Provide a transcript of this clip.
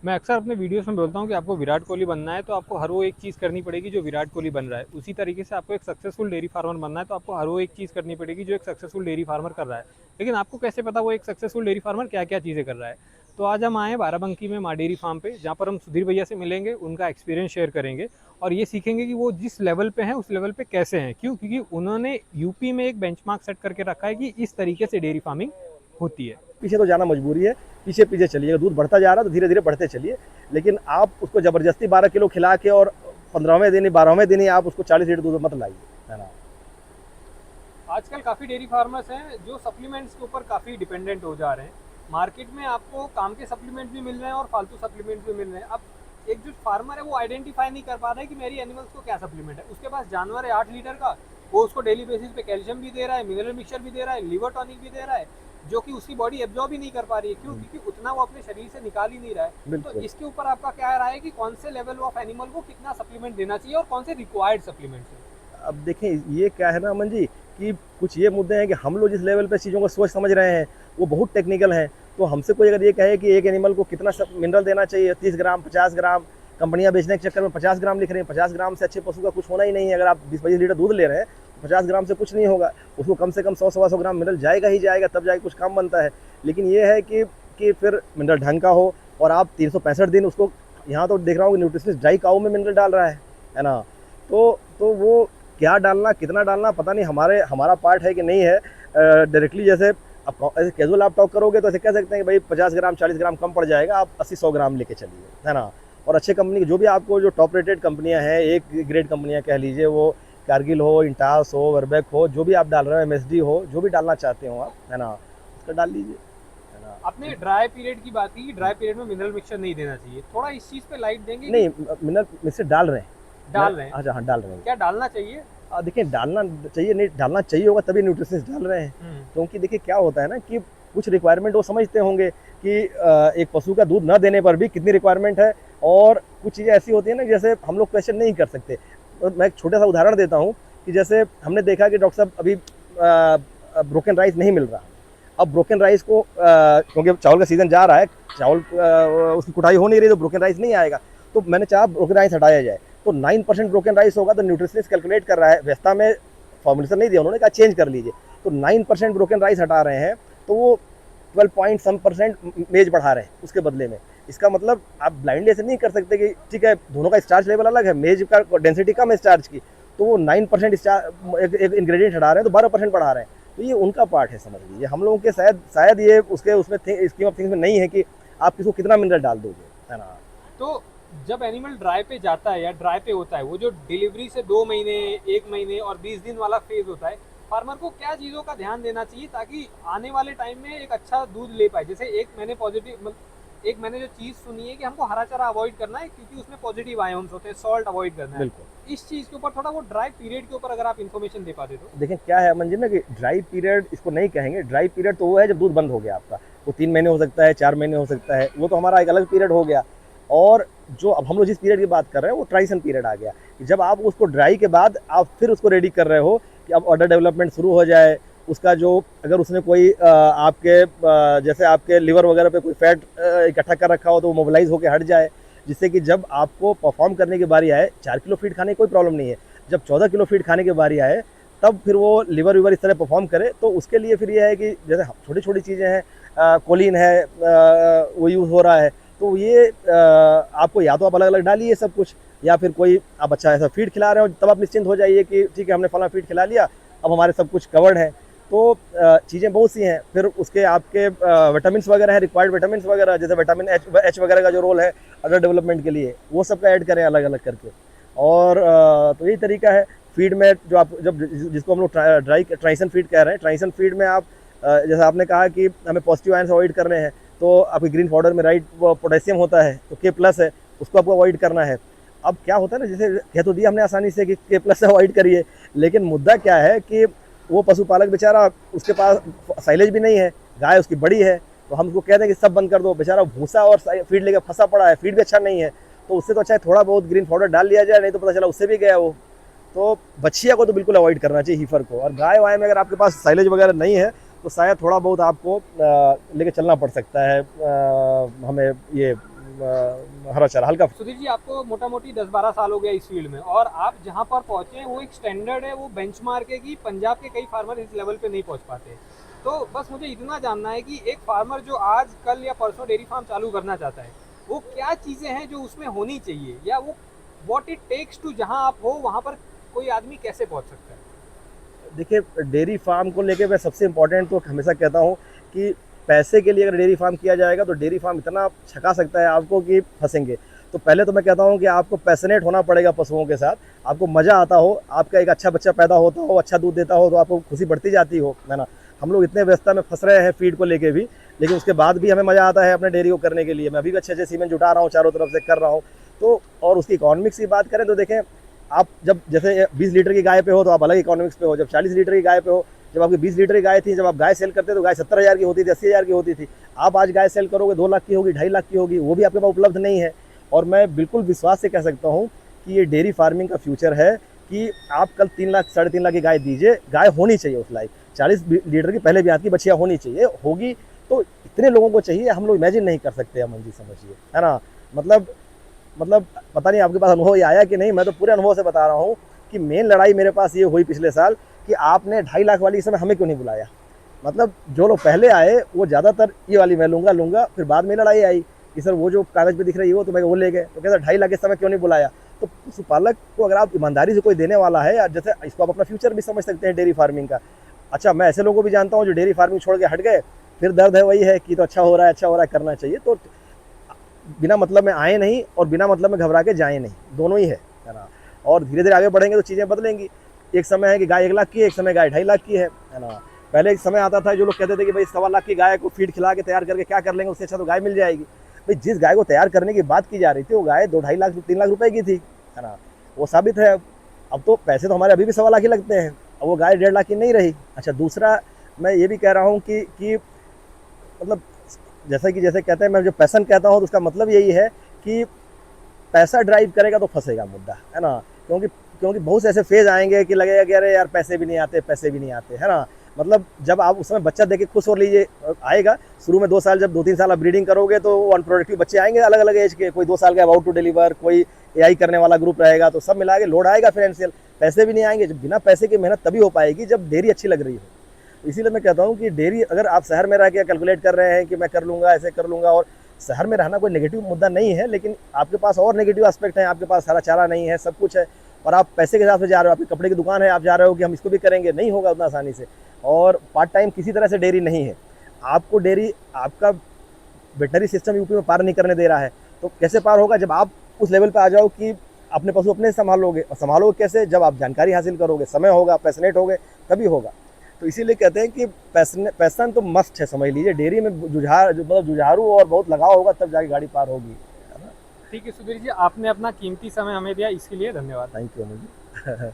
मैं अक्सर अपने वीडियोस में बोलता हूँ कि आपको विराट कोहली बनना है तो आपको हर वो एक चीज़ करनी पड़ेगी जो विराट कोहली बन रहा है। उसी तरीके से आपको एक सक्सेसफुल डेयरी फार्मर बनना है तो आपको हर वो एक चीज़ करनी पड़ेगी जो एक सक्सेसफुल डेयरी फार्मर कर रहा है। लेकिन आपको कैसे पता वो एक सक्सेसफुल डेयरी फार्मर क्या क्या चीज़ें कर रहा है? तो आज हम आए हैं बाराबंकी में माँ डेयरी फार्म पे, जहाँ पर हम सुधीर भैया से मिलेंगे, उनका एक्सपीरियंस शेयर करेंगे और ये सीखेंगे कि वो जिस लेवल पे हैं उस लेवल पे कैसे हैं। क्यों? क्योंकि उन्होंने यूपी में एक बेंचमार्क सेट करके रखा है कि इस तरीके से डेयरी फार्मिंग होती है। पीछे तो जाना मजबूरी है, पीछे पीछे चलिए, दूध बढ़ता जा रहा है तो धीरे धीरे बढ़ते चलिए। लेकिन आप उसको जबरदस्ती 12 किलो खिला के और 15वें दिन 12वें दिन ही आप उसको 40 लीटर दूध मत लाइए, है ना। आजकल काफ़ी डेयरी फार्मर्स हैं जो सप्लीमेंट्स के ऊपर काफ़ी डिपेंडेंट हो जा रहे हैं। मार्केट में आपको काम के सप्लीमेंट भी मिल रहे हैं और फालतू सप्लीमेंट भी मिल रहे हैं। अब एक जो फार्मर है वो आइडेंटिफाई नहीं कर पा रहा है कि मेरी एनिमल्स को क्या सप्लीमेंट है। उसके पास जानवर है 8 लीटर का, वो उसको डेली बेसिस पे कैल्शियम भी दे रहा है, मिनरल मिक्सचर भी दे रहा है, लिवर टॉनिक भी दे रहा है, जो कि उसकी बॉडी एब्जॉर्ब ही नहीं कर पा रही है। क्यों? क्योंकि उतना वो अपने शरीर से निकाल ही नहीं रहा है। तो बिल्कुल। इसके ऊपर आपका क्या राय है कि कौन से लेवल ऑफ एनिमल को कितना सप्लीमेंट देना चाहिए और कौन से रिक्वायर्ड सप्लीमेंट्स है? अब देखें, ये क्या है ना अमन जी, कि कुछ ये मुद्दे हैं कि हम लोग जिस लेवल पे चीज़ों को सोच समझ रहे हैं वो बहुत टेक्निकल है। तो हमसे कोई अगर ये कहे कि एक एनिमल को कितना मिनरल देना चाहिए, 30 ग्राम 50 ग्राम, कंपनियां बेचने के चक्कर में 50 ग्राम लिख रही हैं। 50 ग्राम से अच्छे पशु का कुछ होना ही नहीं है। अगर आप 20-25 लीटर दूध ले रहे हैं तो 50 ग्राम से कुछ नहीं होगा। उसको कम से कम 100-125 ग्राम मिनरल जाएगा ही जाएगा, तब जाके कुछ काम बनता है। लेकिन ये है कि फिर मिनरल ढंग का हो और आप 365 दिन उसको, यहाँ तो देख रहा हूँ कि न्यूट्रिशनिस्ट ड्राई काऊ में मिनरल डाल रहा है ना। तो वो क्या डालना कितना डालना पता नहीं, हमारा पार्ट है कि नहीं है। डायरेक्टली जैसे ऐसे कैजुअल आप टॉक करोगे तो ऐसे कह सकते हैं कि भाई 50 ग्राम 40 ग्राम कम पड़ जाएगा, आप 80-100 ग्राम लेके चलिए, है ना। और अच्छे कंपनी की जो भी आपको जो टॉप रेटेड कंपनियां हैं, एक ग्रेड कंपनियां कह लीजिए, वो कारगिल हो, इंटास हो, वर्बेक हो, जो भी आप डाल रहे हो, एमएसडी हो, जो भी डालना चाहते हो आप, है ना, उसका डाल लीजिए, है ना। आपने ड्राई पीरियड की बात की कि ड्राई पीरियड में मिनरल मिक्सचर नहीं देना चाहिए। थोड़ा इस चीज़ पे लाइट देंगे कि नहीं, मिनरल मिक्सर डाल रहे हैं। डाल रहे हैं, अच्छा, हाँ, डाल रहे हैं। क्या डालना चाहिए? देखिए, डालना चाहिए, नहीं डालना चाहिए होगा तभी न्यूट्रिशनिस्ट डाल रहे हैं। हम्म। क्योंकि देखिए क्या होता है ना कि कुछ रिक्वायरमेंट वो समझते होंगे कि एक पशु का दूध न देने पर भी कितनी रिक्वायरमेंट है। और कुछ चीज़ें ऐसी होती है ना जैसे हम लोग क्वेश्चन नहीं कर सकते। तो मैं एक छोटा सा उदाहरण देता हूँ कि जैसे हमने देखा कि डॉक्टर साहब अभी ब्रोकन राइस नहीं मिल रहा। अब ब्रोकन राइस को क्योंकि चावल का सीजन जा रहा है, चावल उसकी कुटाई हो नहीं रही, तो ब्रोकन राइस नहीं आएगा। तो मैंने चाहा ब्रोकन राइस हटाया जाए, तो 9% ब्रोकन राइस होगा। तो न्यूट्रिशनिस्ट कैलकुलेट कर रहा है, व्यस्ता में फॉर्मुलेशन नहीं दिया उन्होंने, कहा चेंज कर लीजिए। तो 9% ब्रोकन राइस हटा रहे हैं, तो वो 12 पॉइंट सम परसेंट मेज बढ़ा रहे हैं उसके बदले में। इसका मतलब आप ब्लाइंडली ऐसे नहीं कर सकते कि ठीक है दोनों का स्टार्च लेवल अलग है, मेज का डेंसिटी कम है स्टार्च की, तो वो 9% एक इंग्रेडिएंट हटा रहे हैं तो 12% बढ़ा रहे हैं। तो ये उनका पार्ट है, समझ लीजिए। हम लोगों के शायद ये उसके उसमें स्कीम ऑफ थिंग्स में नहीं है कि आप किसको कितना मिनरल डाल दोगे, है ना। तो जब एनिमल ड्राई पे जाता है या ड्राई पे होता है, वो जो डिलीवरी से 2 महीने, 1 महीने और 20 दिन वाला फेज होता है, फार्मर को क्या चीज़ों का ध्यान देना चाहिए ताकि आने वाले टाइम में एक अच्छा दूध ले पाए? जैसे एक मैंने जो चीज़ सुनी है कि हमको हरा चारा अवॉइड करना है क्योंकि उसमें पॉजिटिव आयन्स होते हैं, सॉल्ट अवॉइड करना है। बिल्कुल। इस चीज़ के ऊपर थोड़ा वो ड्राई पीरियड के ऊपर अगर आप इन्फॉर्मेशन दे पाते तो। देखें क्या है अमन जी ना, कि ड्राई पीरियड इसको नहीं कहेंगे। ड्राई पीरियड तो वो है जब दूध बंद हो गया आपका। वो 3 महीने हो सकता है, 4 महीने हो सकता है, वो तो हमारा एक अलग पीरियड हो गया। और जो अब हम लोग जिस पीरियड की बात कर रहे हैं वो ट्रांजिशन पीरियड आ गया, जब आप उसको ड्राई के बाद आप फिर उसको रेडी कर रहे हो कि अब ऑर्डर डेवलपमेंट शुरू हो जाए। उसका जो अगर उसने कोई आपके जैसे आपके लिवर वगैरह पे कोई फैट इकट्ठा कर रखा हो तो वो मोबिलाइज होकर हट जाए, जिससे कि जब आपको परफॉर्म करने की बारी आए, 4 किलो फीड खाने की कोई प्रॉब्लम नहीं है, जब 14 किलो फीड खाने की बारी आए तब फिर वो लिवर विवर इस तरह परफॉर्म करे। तो उसके लिए फिर ये है कि जैसे छोटी छोटी चीज़ें हैं, कोलिन है, वो यूज़ हो रहा है। तो ये आपको या तो आप अलग अलग डालिए सब कुछ, या फिर कोई आप अच्छा ऐसा फीड खिला रहे हो तब आप निश्चिंत हो जाइए कि ठीक है हमने फला फीड खिला लिया, अब हमारे सब कुछ कवर्ड है। तो चीज़ें बहुत सी हैं। फिर उसके आपके विटामिन वगैरह है, रिक्वायर्ड विटामिन वगैरह, जैसे विटामिन एच वगैरह का जो रोल है अडर डेवलपमेंट के लिए, वो सब का ऐड करें अलग अलग करके। और तो यही तरीका है फीड में, जो आप जिसको हम लोग ट्राइसन फीड कह रहे हैं। ट्राइसन फीड में आप जैसे आपने कहा कि हमें पॉजिटिव आयन्स अवॉइड करने हैं, तो आपके ग्रीन पाउडर में राइट पोटेशियम होता है, तो K+ है, उसको आपको अवॉइड करना है। अब क्या होता है ना, जैसे कह तो दिया हमने आसानी से कि K+ से अवॉइड करिए, लेकिन मुद्दा क्या है कि वो पशुपालक बेचारा, उसके पास साइलेज भी नहीं है, गाय उसकी बड़ी है, तो हम उसको कह दें कि सब बंद कर दो, बेचारा भूसा और फीड लेकर फंसा पड़ा है, फीड भी अच्छा नहीं है। तो उससे तो अच्छा है थोड़ा बहुत ग्रीन पाउडर डाल लिया जाए, नहीं तो पता चला उससे भी गया वो। तो बछिया को तो बिल्कुल अवॉइड करना चाहिए, हीफर को। और गाय वाय में अगर आपके पास साइलेज वगैरह नहीं है तो शायद थोड़ा बहुत आपको लेके चलना पड़ सकता है, हमें ये हरा चारा हल्का। सुधीर जी, आपको मोटा मोटी 10-12 साल हो गया इस फील्ड में, और आप जहाँ पर पहुँचे हैं वो एक स्टैंडर्ड है, वो बेंचमार्क है कि पंजाब के कई फार्मर इस लेवल पे नहीं पहुँच पाते। तो बस मुझे इतना जानना है कि एक फार्मर जो आज कल या परसों डेयरी फार्म चालू करना चाहता है, वो क्या चीज़ें हैं जो उसमें होनी चाहिए, या वो व्हाट इट टेक्स टू, जहाँ आप हो वहाँ पर कोई आदमी कैसे पहुँच सकता है? देखिए, डेयरी फार्म को लेके मैं सबसे इम्पोर्टेंट तो हमेशा कहता हूँ कि पैसे के लिए अगर डेयरी फार्म किया जाएगा तो डेयरी फार्म इतना छका सकता है आपको कि फंसेंगे। तो पहले तो मैं कहता हूँ कि आपको पैशनेट होना पड़ेगा पशुओं के साथ, आपको मज़ा आता हो, आपका एक अच्छा बच्चा पैदा होता हो, अच्छा दूध देता हो, तो आपको खुशी बढ़ती जाती हो, है ना। हम लोग इतने व्यस्तता में फंस रहे हैं फीड को लेके भी, लेकिन उसके बाद भी हमें मज़ा आता है अपने डेयरी को करने के लिए। मैं अभी भी अच्छे अच्छे सीमेंट जुटा रहा हूँ, चारों तरफ से कर रहा हूँ। तो और उसकी इकोनॉमिक्स की बात करें तो देखें, आप जब जैसे 20 लीटर की गाय पे हो तो आप अलग इकोनॉमिक्स पे हो, जब 40 लीटर की गाय पे हो, जब आपकी 20 लीटर की गाय थी, जब आप गाय सेल करते तो गाय 70,000 की होती थी, 80,000 की होती थी। आप आज गाय सेल करोगे 2 लाख की होगी, 2.5 लाख की होगी, वो भी आपके पास उपलब्ध नहीं है। और मैं बिल्कुल विश्वास से कह सकता हूँ कि ये डेयरी फार्मिंग का फ्यूचर है, कि आप कल 3 लाख 3.5 लाख की गाय दीजिए, गाय होनी चाहिए उस लायक, 40 लीटर की पहले ब्याज की बछिया होनी चाहिए, होगी तो इतने लोगों को चाहिए, हम लोग इमेजिन नहीं कर सकते। अमन जी समझिए, है ना। मतलब पता नहीं आपके पास अनुभव ये आया कि नहीं, मैं तो पूरे अनुभव से बता रहा हूँ कि मेन लड़ाई मेरे पास ये हुई पिछले साल कि आपने 2.5 लाख वाली इस समय हमें क्यों नहीं बुलाया। मतलब जो लोग पहले आए वो ज़्यादातर ये वाली मैं लूँगा, फिर बाद में लड़ाई आई कि सर वो जो कागज़ पे दिख रही है वो तो मैं वो ले गए, तो कहता 2.5 लाख इस समय क्यों नहीं बुलाया। तो पशुपालक को अगर आप ईमानदारी से कोई देने वाला है, या जैसे इसको आप अपना फ्यूचर भी समझ सकते हैं डेयरी फार्मिंग का। अच्छा, मैं ऐसे लोगों को भी जानता हूँ जो डेयरी फार्मिंग छोड़ के हट गए, फिर दर्द है वही है कि तो अच्छा हो रहा है, करना चाहिए। तो बिना मतलब में आए नहीं और बिना मतलब में घबरा के जाए नहीं, दोनों ही है ना। और धीरे धीरे आगे बढ़ेंगे तो चीज़ें बदलेंगी। एक समय है कि गाय 1 लाख की है, एक समय गाय 2.5 लाख की है ना। पहले एक समय आता था जो लोग कहते थे कि भाई 1.25 लाख की गाय को फीड खिला के तैयार करके क्या कर लेंगे, उससे अच्छा तो गाय मिल जाएगी। भाई जिस गाय को तैयार करने की बात की जा रही थी वो गाय 2-2.5 लाख 3 लाख रुपए की थी, है ना। वो साबित है। अब तो पैसे तो हमारे अभी भी 1.25 लाख ही लगते हैं, अब वो गाय 1.5 लाख की नहीं रही। अच्छा, दूसरा मैं ये भी कह रहा हूँ कि मतलब जैसे कहते हैं, मैं जो पैशन कहता हूँ तो उसका मतलब यही है कि पैसा ड्राइव करेगा तो फंसेगा मुद्दा, है ना। क्योंकि बहुत से ऐसे फेज आएंगे कि लगेगा कि अरे यार पैसे भी नहीं आते, है ना। मतलब जब आप उस समय बच्चा देके खुश हो लीजिए, आएगा शुरू में 2 साल, जब 2-3 साल आप ब्रीडिंग करोगे तो अनप्रोडक्टिव बच्चे आएंगे अलग अलग एज के, कोई 2 साल का अबाउट टू डिलीवर, कोई AI करने वाला ग्रुप रहेगा, तो सब मिला के लोड आएगा फाइनेंशियल। पैसे भी नहीं आएंगे, जब बिना पैसे की मेहनत तभी हो पाएगी जब डेयरी अच्छी लग रही हो। इसीलिए मैं कहता हूँ कि डेयरी अगर आप शहर में रह के कैलकुलेट कर रहे हैं कि मैं कर लूँगा, ऐसे कर लूँगा, और शहर में रहना कोई नेगेटिव मुद्दा नहीं है, लेकिन आपके पास और नेगेटिव एस्पेक्ट है, आपके पास हरा चारा नहीं है, सब कुछ है, और आप पैसे के हिसाब से जा रहे हो, आपकी कपड़े की दुकान है, आप जा रहे हो कि हम इसको भी करेंगे, नहीं होगा उतना आसानी से। और पार्ट टाइम किसी तरह से डेयरी नहीं है, आपको डेयरी आपका वेटनरी सिस्टम यूपी में पार नहीं करने दे रहा है। तो कैसे पार होगा, जब आप उस लेवल पे आ जाओ कि अपने पशु अपने संभालोगे, और संभालोगे कैसे, जब आप जानकारी हासिल करोगे, समय होगा, पैशनेट होगे, तभी होगा। तो इसीलिए कहते हैं कि पैशन तो मस्ट है, समझ लीजिए। डेयरी में मतलब जुझारू और बहुत लगाव होगा तब जाके गाड़ी पार होगी। ठीक है सुधीर जी, आपने अपना कीमती समय हमें दिया, इसके लिए धन्यवाद। Thank you Anil ji.